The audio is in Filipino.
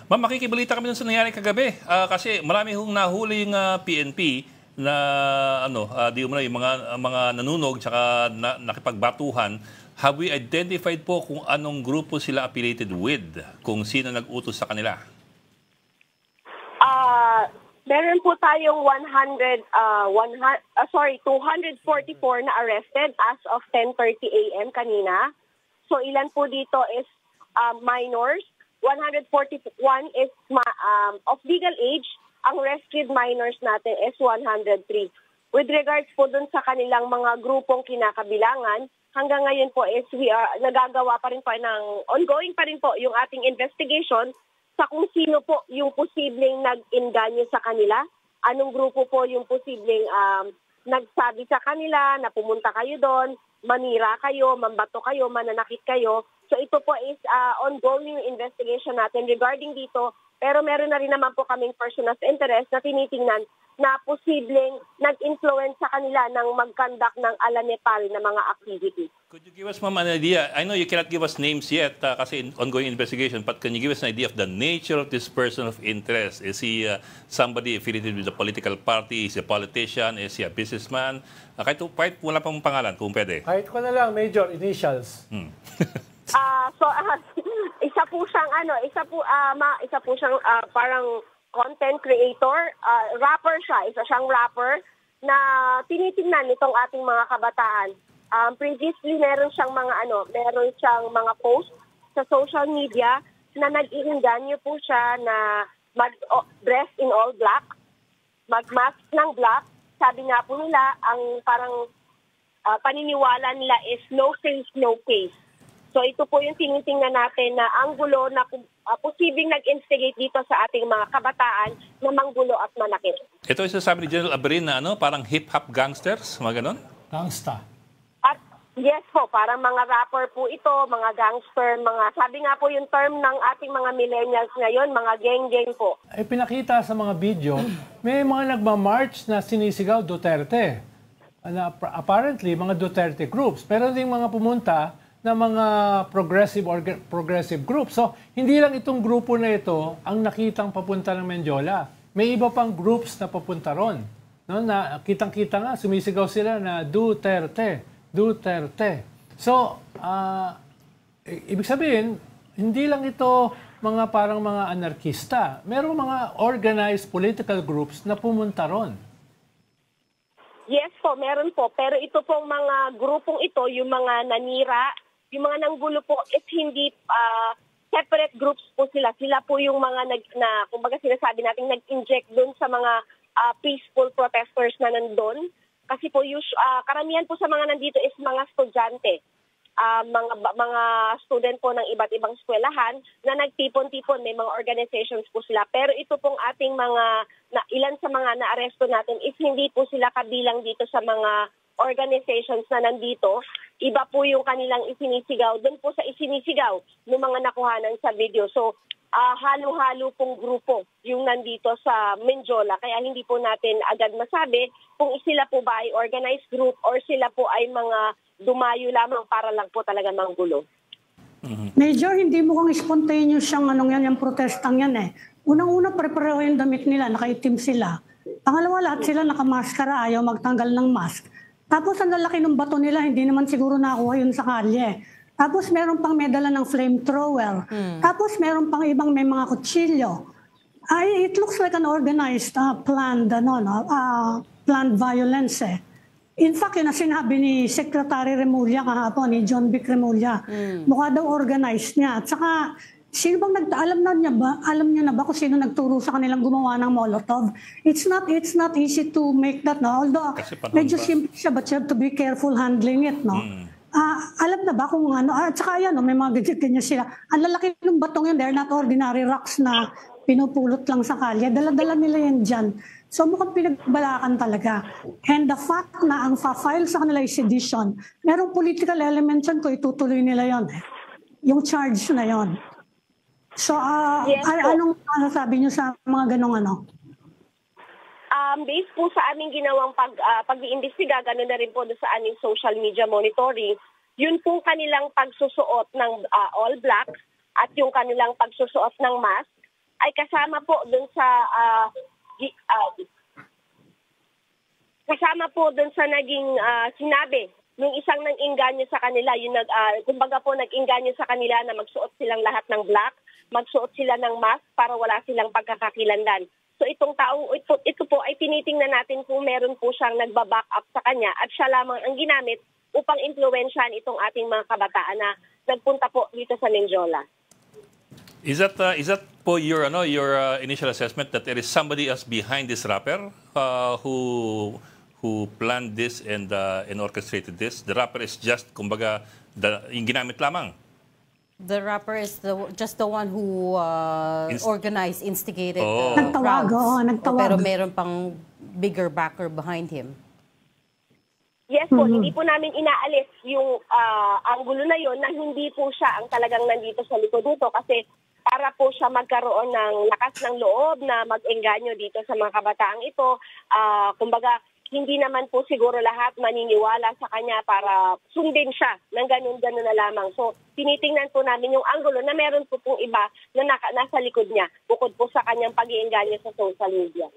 Ma'am, makikibalita kami dun sa nangyari kagabi. Kasi marami hong nahuli yung PNP na di umano yung mga nanunog tsaka nakipagbatuhan. Have we identified po kung anong grupo sila affiliated with? Kung sino nag-utos sa kanila? Meron po tayong 244 na arrested as of 10:30 a.m. kanina. So ilan po dito is minors. 141 is of legal age. Ang rescued minors natin is 103. With regards po dun sa kanilang mga grupong kinakabilangan, hanggang ngayon po is nagagawa pa rin po ongoing pa rin po yung ating investigation sa kung sino po yung posibleng nag-inganyo sa kanila, anong grupo po yung posibleng nagsabi sa kanila na pumunta kayo doon, manira kayo, mambato kayo, mananakit kayo. So ito po is ongoing investigation natin regarding dito, pero meron na rin naman po kaming person of interest na tinitingnan na posibleng nag-influence sa kanila ng mag-conduct ng ala Nepal na mga activities. Could you give us, ma'am, an idea? I know you cannot give us names yet kasi ongoing investigation, but can you give us an idea of the nature of this person of interest? Is he somebody affiliated with a political party? Is he a politician? Is he a businessman? Kahit wala pang pangalan, kung pwede. Kahit ko na lang, major initials. Isa po siyang parang content creator, rapper siya, isa siyang rapper na tinitingnan nitong ating mga kabataan. Previously meron siyang mga post sa social media na nag-iinganyo po siya na mag-dress in all black, mag-mask ng black. Sabi nga po nila, ang parang paniniwala nila is no face, no case. So ito po yung tinitingnan natin na anggulo na posibleng nag-instigate dito sa ating mga kabataan na manggulo at manakit. Ito yung sasabi ni General Aberin na parang hip-hop gangsters, mga ganon? Gangsta. At yes po, parang mga rapper po ito, mga gangster, sabi nga po yung term ng ating mga millennials ngayon, mga gang-gang po. Pinakita sa mga video, may mga nagmamarch na sinisigaw Duterte. Apparently, mga Duterte groups. Pero ding mga pumunta na mga progressive group. So, hindi lang itong grupo na ito ang nakitang papunta ng Mendiola. May iba pang groups na papunta ron. No, na kitang-kita nga, sumisigaw sila na Duterte, Duterte. So, ibig sabihin, hindi lang ito parang mga anarkista. Merong mga organized political groups na pumunta ron. Yes po, meron po. Pero ito pong mga grupong ito, yung mga nanira, yung mga nanggulo po is hindi separate groups po sila. Sila po yung mga kumbaga sinasabi natin nag-inject dun sa mga peaceful protesters na nandun. Kasi po karamihan po sa mga nandito is mga estudyante. Mga student po ng iba't ibang eskwelahan na nagtipon-tipon, may mga organizations po sila. Pero ito pong ating ilan sa mga naaresto natin is hindi po sila kabilang dito sa mga organizations na nandito. Iba po yung kanilang isinisigaw. Doon po sa isinisigaw ng mga nakuhanan sa video. So, halo-halo pong grupo yung nandito sa Mendiola. Kaya hindi po natin agad masabi kung sila po ba ay organized group or sila po ay mga dumayo lamang para lang po talaga manggulo. Major, hindi mukhang spontaneous siyang yung protestang yan eh. Unang-una, pare-pareho yung damit nila, nakaitim sila. Pangalawa, lahat sila nakamaskara, ayaw magtanggal ng mask. Tapos ang lalaki ng bato nila, hindi naman siguro nakuha yun sa kalye. Tapos meron pang medala ng flamethrower. Tapos meron pang ibang may mga kutsilyo. It looks like an organized, planned violence eh. In fact, yun na sinabi ni Secretary Remulla kahapon, ni John Vic Remulla, mukha daw organized niya. At saka, sino bang alam niyo na ba kung sino nagturo sa kanilang gumawa ng Molotov? It's not easy to make that, no? Although, medyo simple siya, but you have to be careful handling it, no? Alam na ba kung ano? At saka yan, no, may mga ganyan sila. Ang lalaki ng batong yun, they're not ordinary rocks na pinupulot lang sa kalye. Dala-dala nila yan dyan. So mukhang pinagbalakan talaga. And the fact na ang fa-file sa kanila is sedition, merong political element yan kung itutuloy nila yon. Yung charge na yon. So, yes, anong sabi niyo sa mga ganong ano? Based po sa aming ginawang pag-iimbestiga, gano'n na rin po sa aming social media monitoring, yun po kanilang pagsusuot ng all black at yung kanilang pagsusuot ng mask ay kasama po dun sa naging sinabi nung isang nang-inganyo sa kanila, yung kumbaga po nag-inganyo sa kanila na magsuot silang lahat ng black, magsuot sila ng mask para wala silang pagkakakilanlan. So itong taong ito po ay tinitingnan natin kung meron po siyang nagba-back up sa kanya at siya lamang ang ginamit upang impluwensyahan itong ating mga kabataan na nagpunta po dito sa Menjola. Is that po your initial assessment that there is somebody else behind this rapper who planned this and orchestrated this? The rapper is just kumbaga yung ginamit lamang. The rapper is just the one who organized, instigated Nagtawag, crowds. nagtawag. Pero meron pang bigger backer behind him. Yes po, hindi po namin inaalis yung anggulo na yon na hindi po siya ang talagang nandito sa likod nito kasi para po siya magkaroon ng lakas ng loob na mag-engganyo dito sa mga kabataang ito. Kumbaga, hindi naman po siguro lahat maniniwala sa kanya para sundin siya ng ganun-ganun na lamang. So, tinitingnan po namin yung anggulo na meron po pong iba na nasa likod niya bukod po sa kanyang pag-iengganyo sa social media.